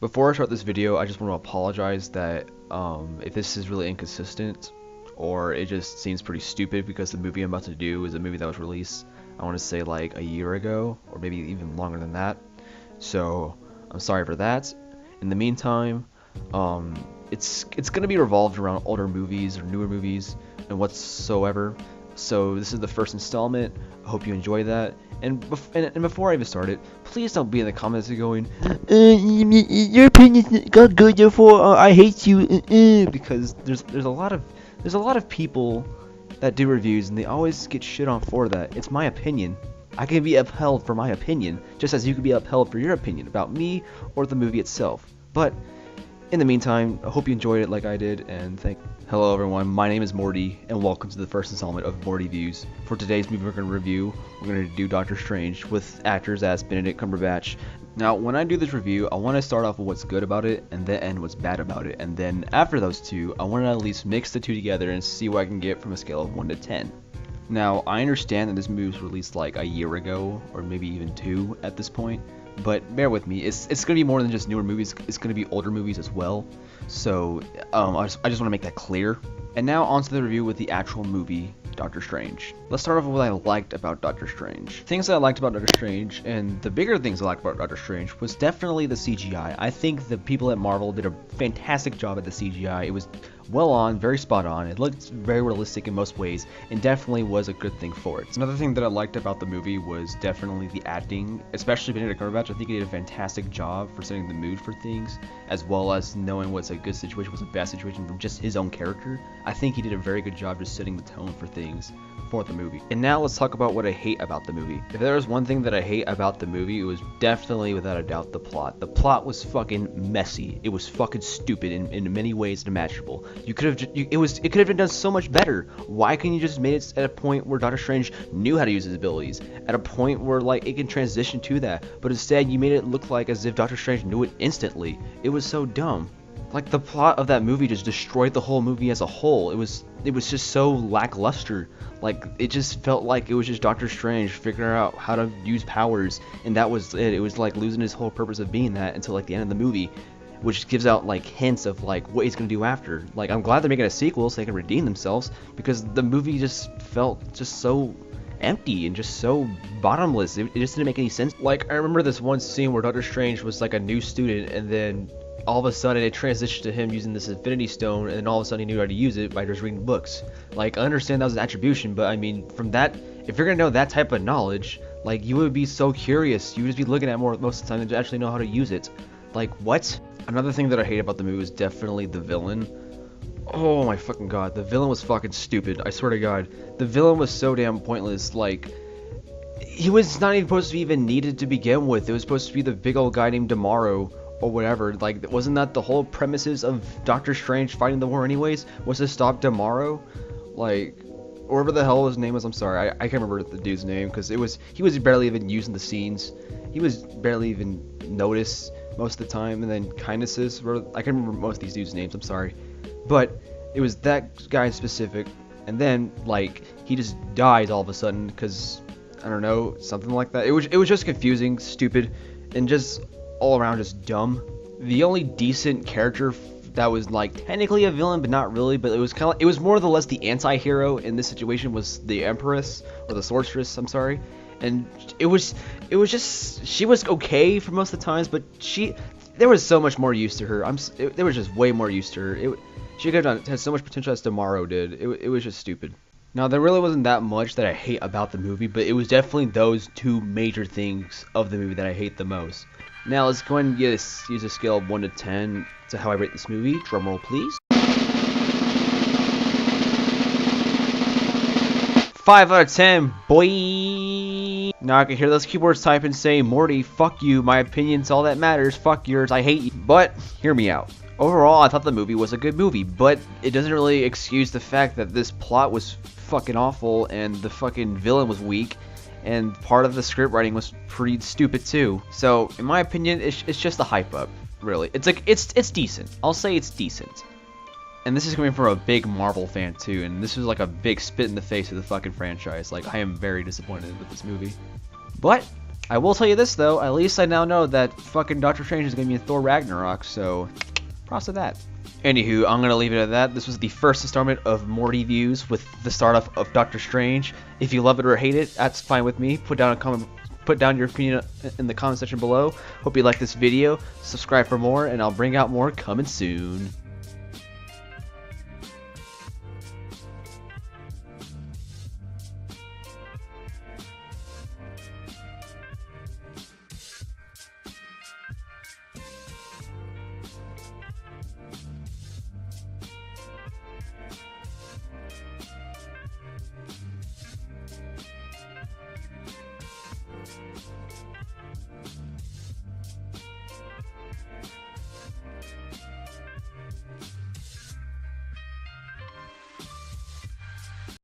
Before I start this video, I just want to apologize that if this is really inconsistent or it just seems pretty stupid because the movie I'm about to do is a movie that was released, I want to say like a year ago or maybe even longer than that. So I'm sorry for that. In the meantime, it's gonna be revolved around older movies or newer movies and whatsoever. So this is the first installment. I hope you enjoy that. And before I even start it, please don't be in the comments going, your opinion's not good, therefore I hate you. Because there's a lot of people that do reviews and they always get shit on for that. It's my opinion. I can be upheld for my opinion, just as you can be upheld for your opinion about me or the movie itself. But in the meantime, I hope you enjoyed it like I did, and Hello everyone, my name is Morty, and welcome to the first installment of Mortyviews. For today's movie we're going to review, we're going to do Doctor Strange with actors as Benedict Cumberbatch. Now, when I do this review, I want to start off with what's good about it, and then end what's bad about it. And then after those two, I want to at least mix the two together and see what I can get from a scale of 1 to 10. Now, I understand that this movie was released like a year ago, or maybe even 2 at this point. But bear with me, it's going to be more than just newer movies, it's going to be older movies as well. So, I just want to make that clear. And now on to the review with the actual movie, Doctor Strange. Let's start off with what I liked about Doctor Strange. Things that I liked about Doctor Strange, and the bigger things I liked about Doctor Strange, was definitely the CGI. I think the people at Marvel did a fantastic job at the CGI. It was well on, very spot on. It looked very realistic in most ways, and definitely was a good thing for it. Another thing that I liked about the movie was definitely the acting, especially Benedict Cumberbatch. I think he did a fantastic job for setting the mood for things, as well as knowing what's a good situation, what's a bad situation from just his own character. I think he did a very good job just setting the tone for things for the movie. And now let's talk about what I hate about the movie. If there was one thing that I hate about the movie, it was definitely without a doubt the plot. The plot was fucking messy. It was fucking stupid in many ways imaginable. It could have been done so much better. Why couldn't you just made it at a point where Doctor Strange knew how to use his abilities? At a point where like it can transition to that. But instead you made it look like as if Doctor Strange knew it instantly. It was so dumb. Like the plot of that movie just destroyed the whole movie as a whole. It was just so lackluster. Like it just felt like it was just Doctor Strange figuring out how to use powers, and that was it. It was like losing his whole purpose of being that until like the end of the movie, which gives out like hints of like what he's gonna do after. Like I'm glad they're making a sequel so they can redeem themselves, because the movie just felt just so empty and just so bottomless. It just didn't make any sense. Like I remember this one scene where Doctor Strange was like a new student, and then all of a sudden it transitioned to him using this Infinity Stone, and then all of a sudden he knew how to use it by just reading books. Like I understand that was an attribution, but I mean from that, if you're gonna know that type of knowledge, like you would be so curious. You would just be looking at more most of the time than to actually know how to use it. Like what? Another thing that I hate about the movie was definitely the villain. Oh my fucking god, the villain was fucking stupid. I swear to god, the villain was so damn pointless. Like he was not even supposed to be even needed to begin with. It was supposed to be the big old guy named Tomorrow or whatever. Like wasn't that the whole premises of Doctor Strange fighting the war anyways, was to stop Tomorrow? Like whatever the hell his name was, I'm sorry, I can't remember the dude's name, because he was barely even used in the scenes. He was barely even noticed most of the time, and then Kindnesses, I can't remember most of these dudes' names, I'm sorry, but it was that guy in specific. And then like he just dies all of a sudden because I don't know, something like that. It was just confusing, stupid, and just all around just dumb. The only decent character that was like technically a villain but not really, but it was more or less the anti-hero in this situation was the Empress, or the Sorceress, I'm sorry. And it was just, she was okay for most of the times, but there was so much more use to her. There was just way more use to her. She could have had so much potential as Tomorrow did. It was just stupid. Now there really wasn't that much that I hate about the movie, but it was definitely those two major things of the movie that I hate the most. Now let's go ahead and use a scale of 1 to 10 to how I rate this movie. Drumroll please. 5 out of 10, boy. Now I can hear those keyboards type and say, Morty, fuck you, my opinion's all that matters, fuck yours, I hate you. But hear me out. Overall, I thought the movie was a good movie, but it doesn't really excuse the fact that this plot was fucking awful and the fucking villain was weak, and part of the script writing was pretty stupid too. So in my opinion, it's just a hype up, really. It's like it's decent. I'll say it's decent. And this is coming from a big Marvel fan too, and this was like a big spit in the face of the fucking franchise. Like I am very disappointed with this movie. But I will tell you this though, at least I now know that fucking Doctor Strange is gonna be in Thor Ragnarok, so props to that. Anywho, I'm gonna leave it at that. This was the first installment of Mortyviews with the start off of Doctor Strange. If you love it or hate it, that's fine with me. Put down your opinion in the comment section below. Hope you like this video. Subscribe for more, and I'll bring out more coming soon.